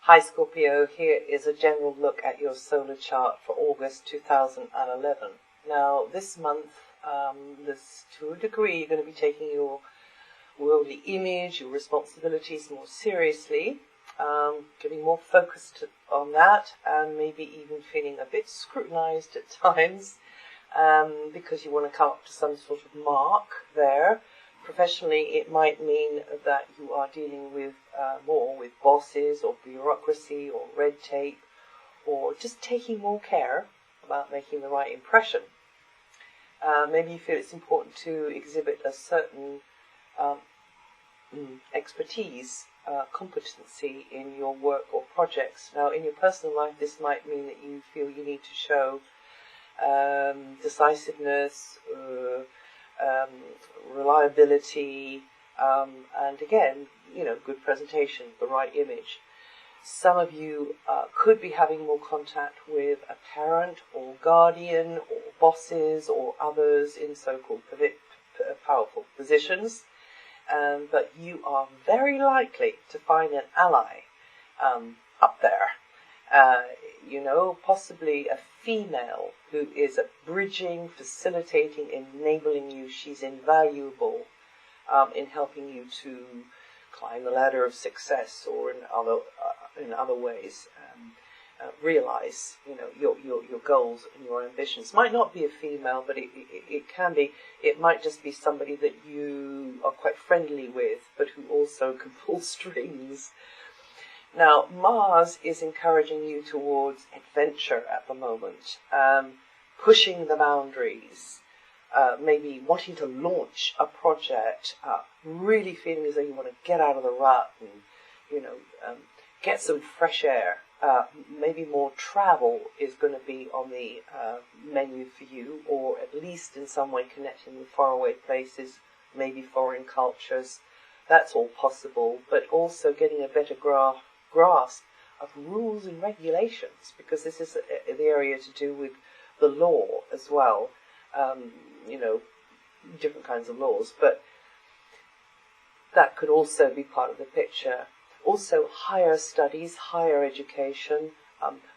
Hi Scorpio, here is a general look at your solar chart for August 2011. Now this month, to a degree, you're going to be taking your worldly image, your responsibilities more seriously, getting more focused on that, and maybe even feeling a bit scrutinized at times, because you want to come up to some sort of mark there. Professionally, it might mean that you are dealing with more with bosses or bureaucracy or red tape, or just taking more care about making the right impression. Maybe you feel it's important to exhibit a certain expertise, competency in your work or projects. Now, in your personal life, this might mean that you feel you need to show decisiveness, reliability, and again, good presentation, the right image. Some of you could be having more contact with a parent or guardian or bosses or others in so-called powerful positions, but you are very likely to find an ally up there. Possibly a female who is bridging, facilitating, enabling you. She's invaluable in helping you to climb the ladder of success, or in other ways realize your goals and your ambitions. Might not be a female, but it can be. It might just be somebody that you are quite friendly with, but who also can pull strings. Now, Mars is encouraging you towards adventure at the moment, pushing the boundaries, maybe wanting to launch a project, really feeling as though you want to get out of the rut and, get some fresh air. Maybe more travel is going to be on the menu for you, or at least in some way connecting with faraway places, maybe foreign cultures. That's all possible, but also getting a better grasp of rules and regulations, because this is the area to do with the law as well, different kinds of laws, but that could also be part of the picture. Also higher studies, higher education,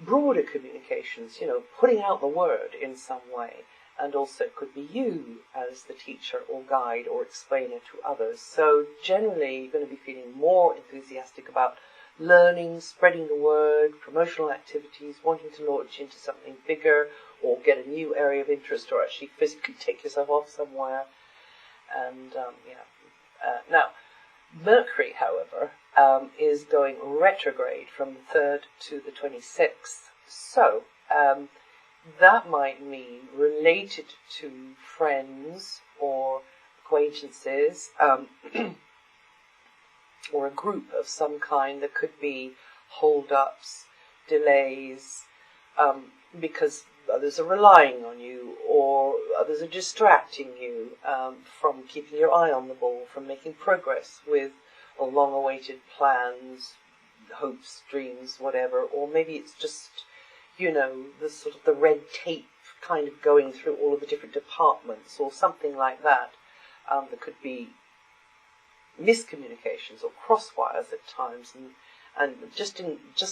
broader communications, putting out the word in some way, and also it could be you as the teacher or guide or explainer to others. So generally you're going to be feeling more enthusiastic about learning, spreading the word, promotional activities, wanting to launch into something bigger, or get a new area of interest, or actually physically take yourself off somewhere. And now, Mercury, however, is going retrograde from the 3rd to the 26th. So that might mean related to friends or acquaintances, or a group of some kind. That could be hold-ups, delays, because others are relying on you, or others are distracting you from keeping your eye on the ball, from making progress with long-awaited plans, hopes, dreams, whatever. Or maybe it's just, the sort of the red tape kind of going through all of the different departments, or something like that. There could be miscommunications or crosswires at times, and just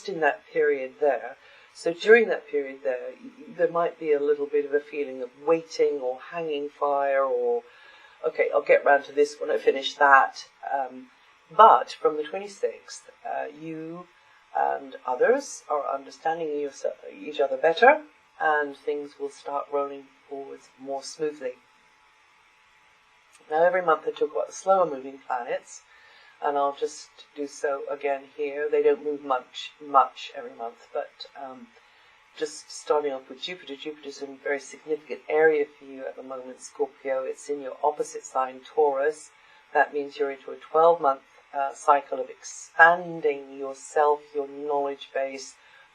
in that period there. So during that period there might be a little bit of a feeling of waiting or hanging fire, or okay, I'll get round to this when I finish that. But from the 26th, you and others are understanding each other better, and things will start rolling forwards more smoothly. Now, every month I talk about the slower moving planets, and I'll just do so again here. They don't move much every month, but just starting off with Jupiter. Jupiter's in a very significant area for you at the moment, Scorpio. It's in your opposite sign, Taurus. That means you're into a 12-month cycle of expanding yourself, your knowledge base,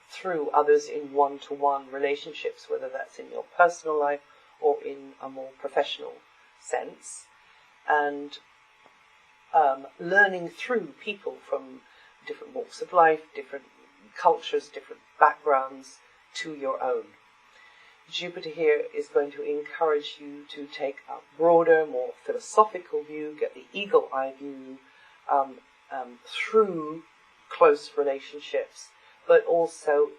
through others in one-to-one relationships, whether that's in your personal life or in a more professional sense. And learning through people from different walks of life, different cultures, different backgrounds to your own. Jupiter here is going to encourage you to take a broader, more philosophical view, get the eagle eye view through close relationships, but also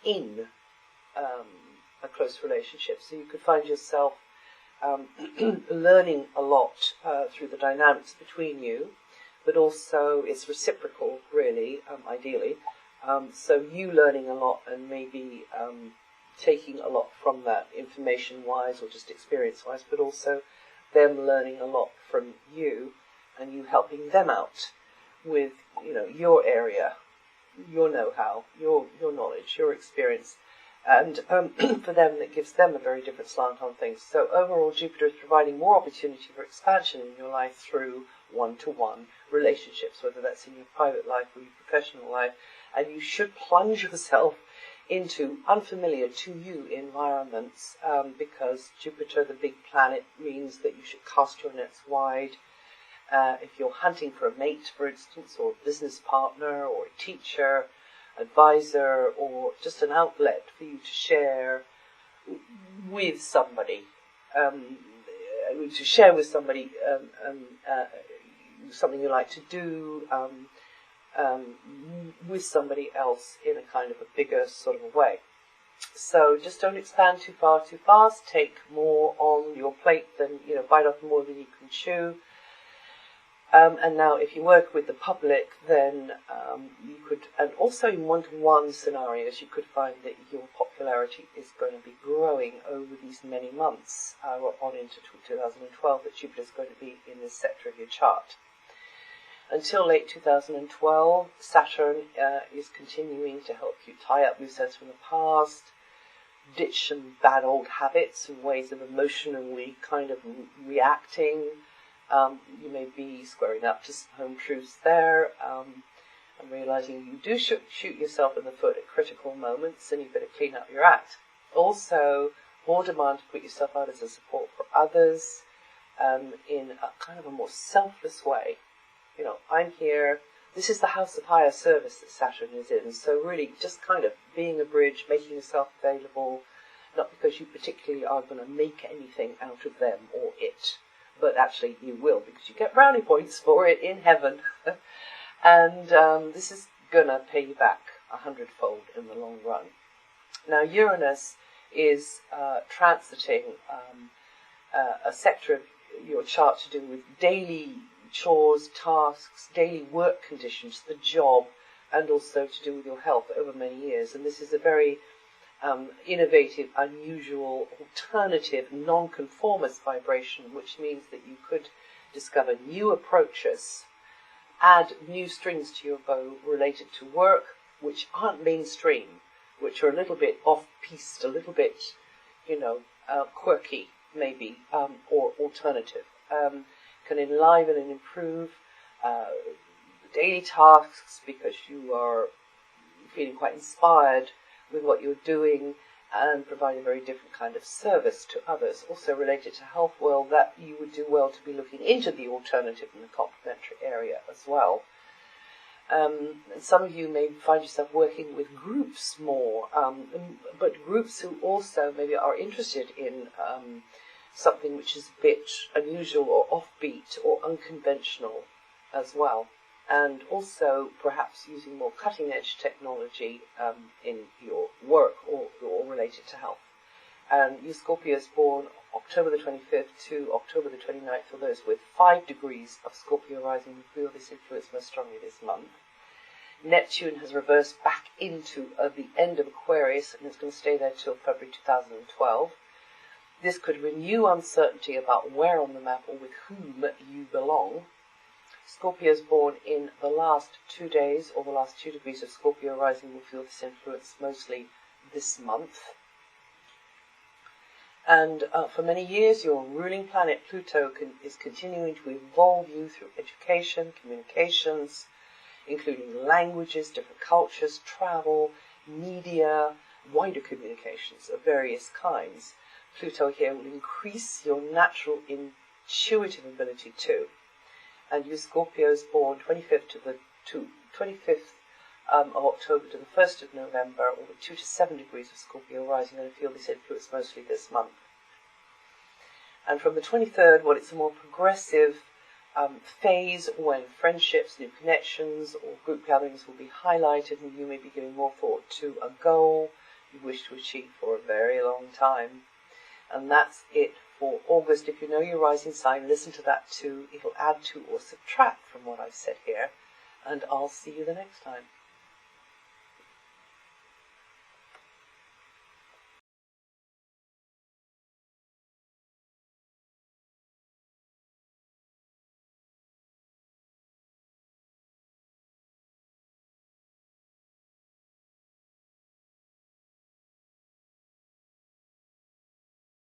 in a close relationship. So you could find yourself learning a lot through the dynamics between you, but also it's reciprocal, really, ideally. So you learning a lot and maybe taking a lot from that information-wise or just experience-wise, but also them learning a lot from you and you helping them out with, your area, your know-how, your knowledge, your experience. And for them, that gives them a very different slant on things. So overall, Jupiter is providing more opportunity for expansion in your life through one-to-one relationships, whether that's in your private life or your professional life. And you should plunge yourself into unfamiliar to you environments, because Jupiter, the big planet, means that you should cast your nets wide. If you're hunting for a mate, for instance, or a business partner, or a teacher, advisor, or just an outlet for you to share with somebody, something you like to do, with somebody else in a kind of a bigger sort of a way. So just don't expand too far too fast. Take more on your plate than, bite off more than you can chew. And now if you work with the public, then you could, and also in one-to-one scenarios, you could find that your popularity is going to be growing over these many months on into 2012, that Jupiter is going to be in this sector of your chart. Until late 2012, Saturn is continuing to help you tie up loose ends from the past, ditch some bad old habits and ways of emotionally kind of reacting. You may be squaring up to some home truths there, and realizing you do shoot yourself in the foot at critical moments, and you better clean up your act. Also, more demand to put yourself out as a support for others in a kind of a more selfless way. I'm here. This is the house of higher service that Saturn is in. So really just kind of being a bridge, making yourself available, not because you particularly are going to make anything out of them or it, but actually you will, because you get brownie points for it in heaven. And this is going to pay you back 100-fold in the long run. Now Uranus is transiting a sector of your chart to do with daily chores, tasks, daily work conditions, the job, and also to do with your health over many years. And this is a very innovative, unusual, alternative, non-conformist vibration, which means that you could discover new approaches, add new strings to your bow related to work, which aren't mainstream, which are a little bit off-piste, a little bit, quirky, maybe, or alternative. Can enliven and improve daily tasks because you are feeling quite inspired with what you're doing and provide a very different kind of service to others. Also related to health, well, that you would do well to be looking into the alternative and the complementary area as well. Some of you may find yourself working with groups more, but groups who also maybe are interested in something which is a bit unusual or offbeat or unconventional as well. And also perhaps using more cutting-edge technology in your work or related to health. And you Scorpios born October the 25th to October the 29th, for those with 5 degrees of Scorpio rising, will feel this influence most strongly this month. Neptune has reversed back into the end of Aquarius, and it's going to stay there till February 2012. This could renew uncertainty about where on the map or with whom you belong. Scorpios born in the last 2 days or the last 2 degrees of Scorpio rising will feel this influence mostly this month. And for many years, your ruling planet Pluto is continuing to evolve you through education, communications, including languages, different cultures, travel, media, wider communications of various kinds. Pluto here will increase your natural intuitive ability too. And you Scorpios born 25th to 25th of October to the 1st of November, or the 2 to 7 degrees of Scorpio rising, and feel this influence mostly this month. And from the 23rd, well, it's a more progressive phase when friendships, new connections, or group gatherings will be highlighted, and you may be giving more thought to a goal you wish to achieve for a very long time. And that's it for August. If you know your rising sign, listen to that too. It'll add to or subtract from what I've said here. And I'll see you the next time.